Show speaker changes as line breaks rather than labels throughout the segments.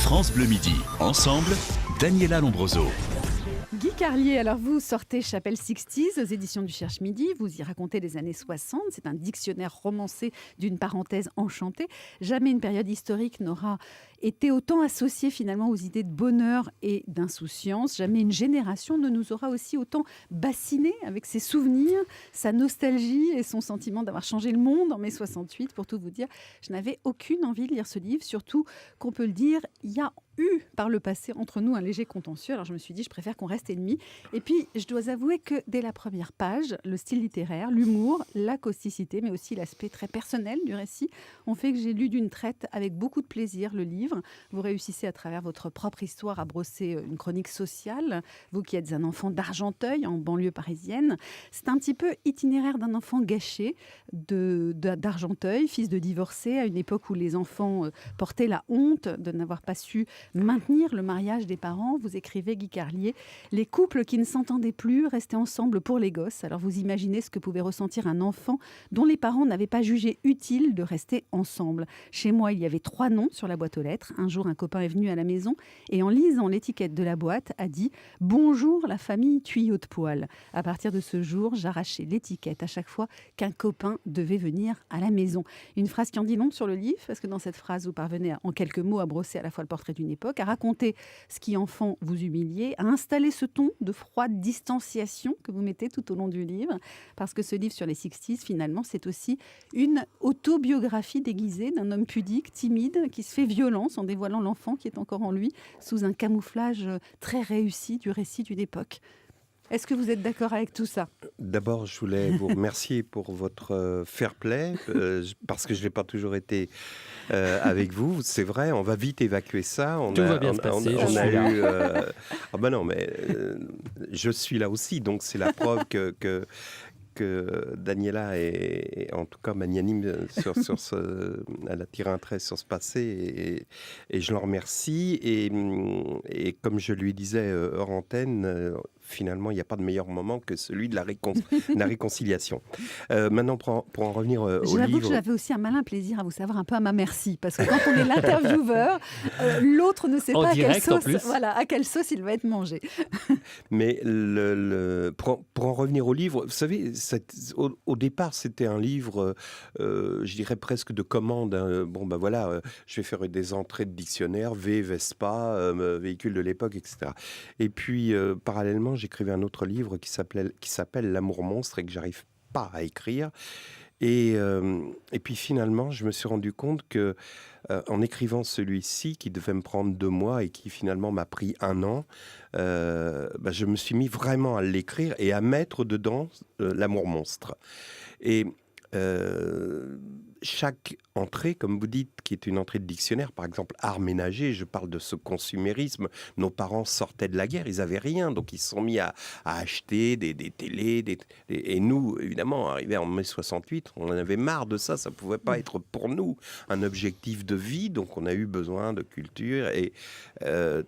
France Bleu Midi. Ensemble, Daniela Lombroso.
Guy Carlier, alors vous sortez Chapelle 60s aux éditions du Cherche Midi, vous y racontez les années 60, c'est un dictionnaire romancé d'une parenthèse enchantée. Jamais une période historique n'aura été autant associée finalement aux idées de bonheur et d'insouciance. Jamais une génération ne nous aura aussi autant bassiné avec ses souvenirs, sa nostalgie et son sentiment d'avoir changé le monde en mai 68. Pour tout vous dire, je n'avais aucune envie de lire ce livre, surtout qu'on peut le dire, il y a eu par le passé entre nous un léger contentieux. Alors je me suis dit, je préfère qu'on reste ennemis. Et puis, je dois avouer que dès la première page, le style littéraire, l'humour, la causticité, mais aussi l'aspect très personnel du récit, ont fait que j'ai lu d'une traite avec beaucoup de plaisir le livre. Vous réussissez à travers votre propre histoire à brosser une chronique sociale, vous qui êtes un enfant d'Argenteuil, en banlieue parisienne. C'est un petit peu itinéraire d'un enfant gâché d'Argenteuil, fils de divorcé, à une époque où les enfants portaient la honte de n'avoir pas su maintenir le mariage des parents. Vous écrivez, Guy Carlier, les couples qui ne s'entendaient plus restaient ensemble pour les gosses. Alors vous imaginez ce que pouvait ressentir un enfant dont les parents n'avaient pas jugé utile de rester ensemble. Chez moi, il y avait 3 noms sur la boîte aux lettres. Un jour, un copain est venu à la maison et en lisant l'étiquette de la boîte, a dit « Bonjour la famille tuyau de poil ». À partir de ce jour, j'arrachais l'étiquette à chaque fois qu'un copain devait venir à la maison. Une phrase qui en dit long sur le livre, parce que dans cette phrase, vous parvenez en quelques mots à brosser à la fois le portrait d'une époque, à raconter ce qui enfant vous humiliait, à installer ce ton de froide distanciation que vous mettez tout au long du livre, parce que ce livre sur les 60s, finalement, c'est aussi une autobiographie déguisée d'un homme pudique, timide, qui se fait violence en dévoilant l'enfant qui est encore en lui, sous un camouflage très réussi du récit d'une époque. Est-ce que vous êtes d'accord avec tout ça ?
D'abord, je voulais vous remercier pour votre fair play, parce que je n'ai pas toujours été avec vous. C'est vrai, on va vite évacuer ça.
Tout va bien se passer,
on a eu... Ah ben non, mais je suis là aussi, donc c'est la preuve que Daniela est en tout cas magnanime elle a tiré un trait sur ce passé et je l'en remercie. Et comme je lui disais hors antenne, finalement, il n'y a pas de meilleur moment que celui de la réconciliation. Maintenant, pour en revenir au livre...
J'avoue que j'avais aussi un malin plaisir à vous savoir un peu à ma merci, parce que quand on est l'intervieweur, l'autre ne sait pas à quelle sauce il va être mangé.
Mais pour en revenir au livre, vous savez, au départ, c'était un livre, je dirais presque de commande. Je vais faire des entrées de dictionnaire, Vespa, véhicule de l'époque, etc. Et puis, parallèlement, j'écrivais un autre livre qui s'appelle L'amour monstre et que j'arrive pas à écrire. Et puis finalement, je me suis rendu compte que en écrivant celui-ci, qui devait me prendre 2 mois et qui finalement m'a pris 1 an, je me suis mis vraiment à l'écrire et à mettre dedans l'amour monstre. Et chaque entrée, comme vous dites, qui est une entrée de dictionnaire, par exemple, art ménager, je parle de ce consumérisme. Nos parents sortaient de la guerre, ils n'avaient rien, donc ils se sont mis à acheter des télés. Et nous, évidemment, arrivés en mai 68, on en avait marre de ça, ça ne pouvait pas être pour nous un objectif de vie, donc on a eu besoin de culture. Et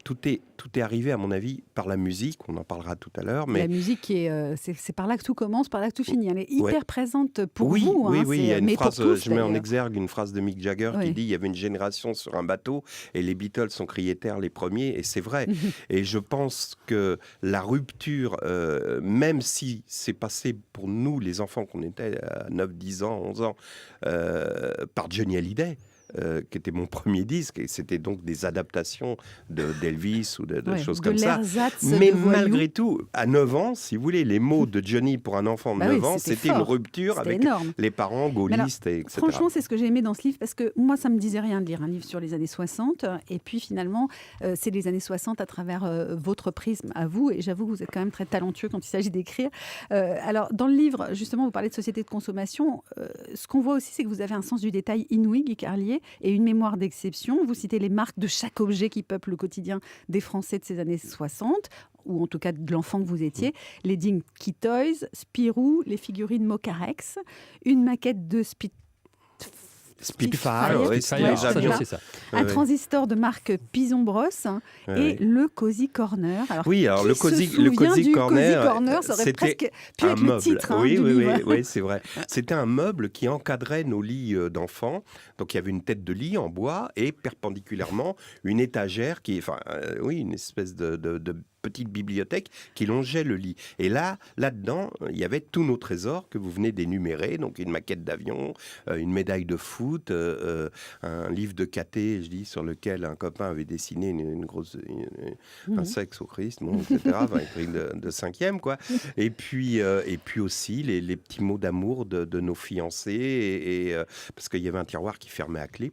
tout est arrivé, à mon avis, par la musique, on en parlera tout à l'heure. Mais...
La musique, c'est par là que tout commence, par là que tout finit. Elle est hyper présente pour
vous.
Oui,
il y a une phrase, je mets en
d'ailleurs
exergue une phrase de Mick Jagger qui dit « Il y avait une génération sur un bateau et les Beatles sont criétaires les premiers ». Et c'est vrai. Et je pense que la rupture, même si c'est passé pour nous, les enfants qu'on était à 9, 10 ans, 11 ans, par Johnny Hallyday, qui était mon premier disque, et c'était donc des adaptations d'Elvis ou de choses comme ça. Mais malgré tout, à 9 ans, si vous voulez, les mots de Johnny pour un enfant de 9 ans, c'était une rupture avec les parents gaullistes, etc.
Franchement, c'est ce que j'ai aimé dans ce livre, parce que moi, ça me disait rien de lire un livre sur les années 60, et puis finalement, c'est les années 60 à travers votre prisme à vous, et j'avoue que vous êtes quand même très talentueux quand il s'agit d'écrire. Alors, dans le livre, justement, vous parlez de société de consommation. Ce qu'on voit aussi, c'est que vous avez un sens du détail inouï, Guy Carlier, et une mémoire d'exception. Vous citez les marques de chaque objet qui peuple le quotidien des Français de ces années 60, ou en tout cas de l'enfant que vous étiez. Les Dinky Toys, Spirou, les figurines Mocarex, une maquette de
Spitfire, oui, c'est
ouais,
les
ça,
avions.
c'est
ça.
Un
Ouais.
transistor de marque Pison Brosse
Ouais.
et le Cozy Corner. Alors,
Oui, alors
qui
le
se
Cozy
souvient
Corner,
du Cozy Corner, ça aurait
c'était
presque pu
un
être le
meuble.
titre
Oui,
du
oui,
livre.
oui, oui, c'est vrai. C'était un meuble qui encadrait nos lits d'enfants. Donc il y avait une tête de lit en bois et perpendiculairement une étagère oui, une espèce de petite bibliothèque qui longeait le lit. Et là-dedans, il y avait tous nos trésors que vous venez d'énumérer. Donc une maquette d'avion, une médaille de foot, un livre de caté, je dis, sur lequel un copain avait dessiné un sexe au Christ, bon, etc. Enfin, un truc de cinquième, quoi. Et puis aussi les petits mots d'amour de nos fiancés, parce qu'il y avait un tiroir qui fermait à clé.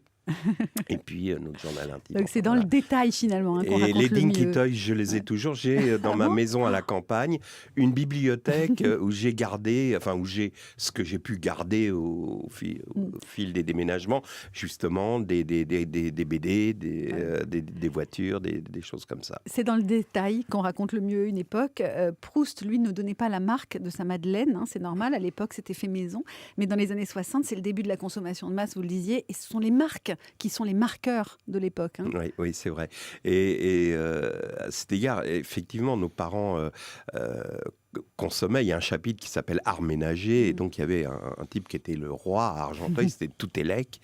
Et puis notre journal intime.
Donc c'est dans le détail finalement qu'on
Et
raconte
les
le
Dinky
mieux.
Toys, je les ai toujours. J'ai dans ma maison à la campagne une bibliothèque où j'ai gardé, où j'ai ce que j'ai pu garder au fil des déménagements, justement des BD, des voitures, des choses comme ça.
C'est dans le détail qu'on raconte le mieux une époque. Proust, lui, ne donnait pas la marque de sa Madeleine, c'est normal, à l'époque c'était fait maison. Mais dans les années 60, c'est le début de la consommation de masse, vous le disiez, et ce sont les marques qui sont les marqueurs de l'époque.
Oui, c'est vrai. Et à cet égard, effectivement, nos parents consommaient. Il y a un chapitre qui s'appelle Art ménager, et donc il y avait un type qui était le roi à Argenteuil, c'était Toutelec,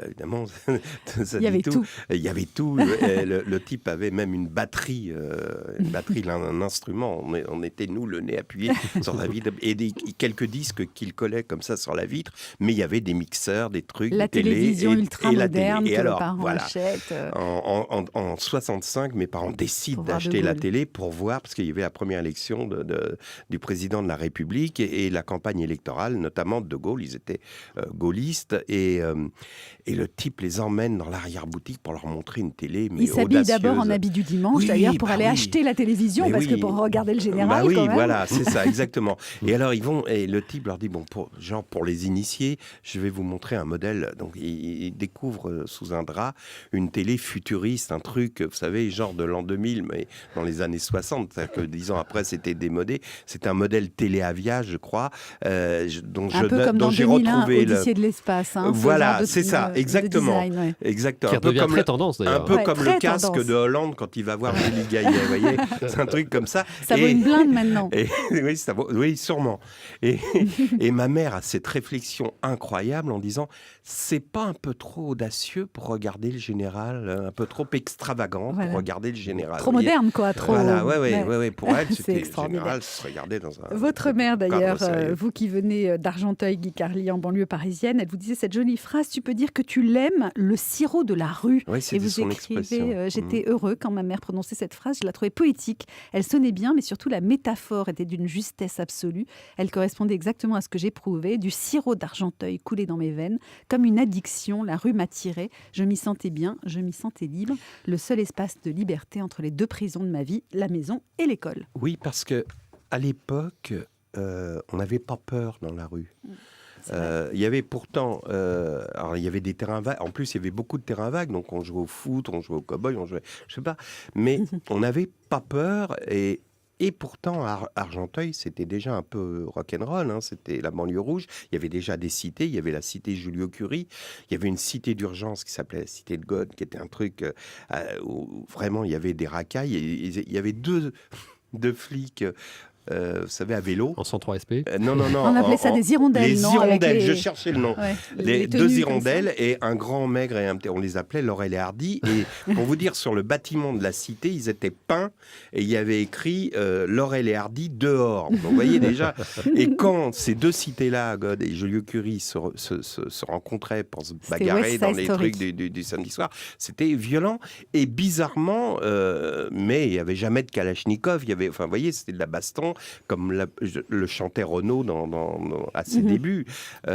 évidemment.
Il y avait tout.
Il y avait tout. Le type avait même une batterie, un instrument. On était, nous, le nez appuyé sur la vitre, et quelques disques qu'il collait comme ça sur la vitre, mais il y avait des mixeurs, des trucs,
la
des
télévision
télés,
ultra
et la
moderne
télé. Et
que
alors,
les parents
voilà.
achètent.
En 65, mes parents décident
Pour voir
d'acheter
De
la
Gaulle.
télé pour voir, parce qu'il y avait la première élection du président de la République et la campagne électorale, notamment de De Gaulle. Ils étaient gaullistes et le type les emmène dans l'arrière-boutique pour leur montrer une télé, mais
Il s'habille
audacieuse.
d'abord en habit du dimanche,
Oui,
d'ailleurs, pour aller
oui.
acheter la télévision,
Mais
parce que
oui.
pour regarder le général,
oui,
quand même.
voilà, c'est ça, exactement. Et alors, ils vont, et le type leur dit, bon, pour les initiés, je vais vous montrer un modèle. Donc, ils découvrent sous un drap une télé futuriste, un truc, vous savez, genre de l'an 2000, mais dans les années 60, c'est-à-dire que 10 ans après, c'était démodé. C'était un modèle téléaviage, je crois, dont
Un peu comme dans
j'ai
2001,
retrouvé
Odyssée de l'espace.
Voilà, c'est ça, exactement.
Design, ouais.
Exactement.
Qui redevient très tendance,
Un
d'ailleurs.
peu
Ouais,
comme
très
le casque
tendance.
de Hollande quand il va voir Julie Gaillet, vous voyez. C'est un truc comme ça.
Ça vaut une blinde maintenant.
Oui, sûrement. Et ma mère a cette réflexion incroyable en disant, c'est pas un peu trop audacieux pour regarder le général, un peu trop extravagant
Voilà.
pour regarder le général.
Trop
vous voyez.
moderne, quoi. Trop...
Voilà, ouais. Pour elle,
C'est
c'était le
extraordinaire.
général, se regarder dans un...
Votre mère, d'ailleurs,
cadre sérieux.
vous qui venez d'Argenteuil, Guy Carlier, en banlieue parisienne, elle vous disait cette jolie phrase, tu peux dire que tu l'aimes, le sirop de la rue.
Oui,
Et
c'était
vous
son
écrivez,
expression.
j'étais heureux quand ma mère prononçait cette phrase, je la trouvais poétique. Elle sonnait bien, mais surtout la métaphore était d'une justesse absolue. Elle correspondait exactement à ce que j'éprouvais, du sirop d'Argenteuil coulé dans mes veines, comme une addiction, la rue m'attirait, je m'y sentais bien, je m'y sentais libre, le seul espace de liberté entre les deux prisons de ma vie, la maison et l'école.
Oui, parce que à l'époque, on n'avait pas peur dans la rue. Il y avait pourtant, alors il y avait des terrains vagues. En plus, il y avait beaucoup de terrains vagues. Donc, on jouait au foot, on jouait au cow-boy, on jouait, je sais pas. Mais on n'avait pas peur. Et pourtant, à Argenteuil, c'était déjà un peu rock'n'roll. C'était la banlieue rouge. Il y avait déjà des cités. Il y avait la cité Julio-Curie. Il y avait une cité d'urgence qui s'appelait la cité de God, qui était un truc où vraiment il y avait des racailles. Et il y avait deux flics. Vous savez, à vélo.
En 103 SP.
Non.
On appelait ça des hirondelles,
les
non,
hirondelles,
avec les-
je cherchais le nom.
Ouais,
Les
tenues
deux
comme
hirondelles et un grand maigre et un petit. On les appelait Laurel et Hardy. Et pour vous dire, sur le bâtiment de la cité, ils étaient peints et il y avait écrit Laurel et Hardy dehors. Donc vous voyez déjà. Et quand ces deux cités-là, God et Joliot-Curie, se rencontraient pour se
C'était
bagarrer
West
dans
Side
les
Story.
trucs du samedi soir, c'était violent. Et bizarrement, mais il n'y avait jamais de Kalachnikov. Il y avait, enfin, vous voyez, c'était de la baston, comme le chantait Renaud à ses débuts.
Il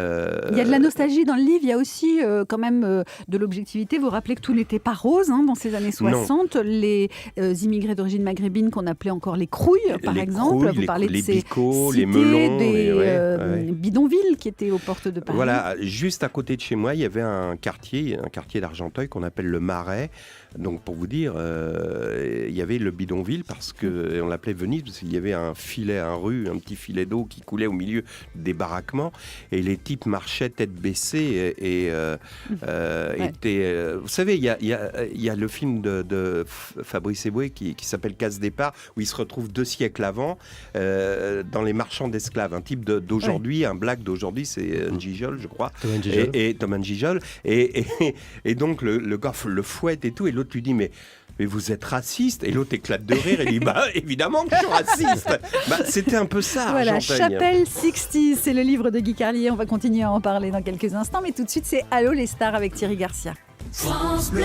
y a de la nostalgie dans le livre, il y a aussi quand même de l'objectivité. Vous vous rappelez que tout n'était pas rose dans ces années 60. Les immigrés d'origine maghrébine qu'on appelait encore les crouilles, par
Les
exemple.
crouilles,
Vous parlez de
les
ces
bicots, les
cités,
melons,
des bidonvilles qui étaient aux portes de Paris.
Voilà, juste à côté de chez moi, il y avait un quartier d'Argenteuil qu'on appelle le Marais. Donc pour vous dire, il y avait le bidonville parce que on l'appelait Venise parce qu'il y avait un filet, un petit filet d'eau qui coulait au milieu des baraquements, et les types marchaient tête baissée et étaient... vous savez, il y a le film de Fabrice Eboué qui s'appelle Casse Départ, où il se retrouve 2 siècles avant dans Les Marchands d'esclaves. Un type d'aujourd'hui, un black d'aujourd'hui, c'est N'Gijol, je crois. Thomas N'Gijol. Et donc le gars le fouette et tout, et l'autre lui dit mais vous êtes raciste? Et l'autre éclate de rire et dit évidemment que je suis raciste. C'était un peu ça.
Voilà,
Argenteuil.
Chapelle 60, c'est le livre de Guy Carlier. On va continuer à en parler dans quelques instants, mais tout de suite c'est Allô les stars avec Thierry Garcia.
France Bleu.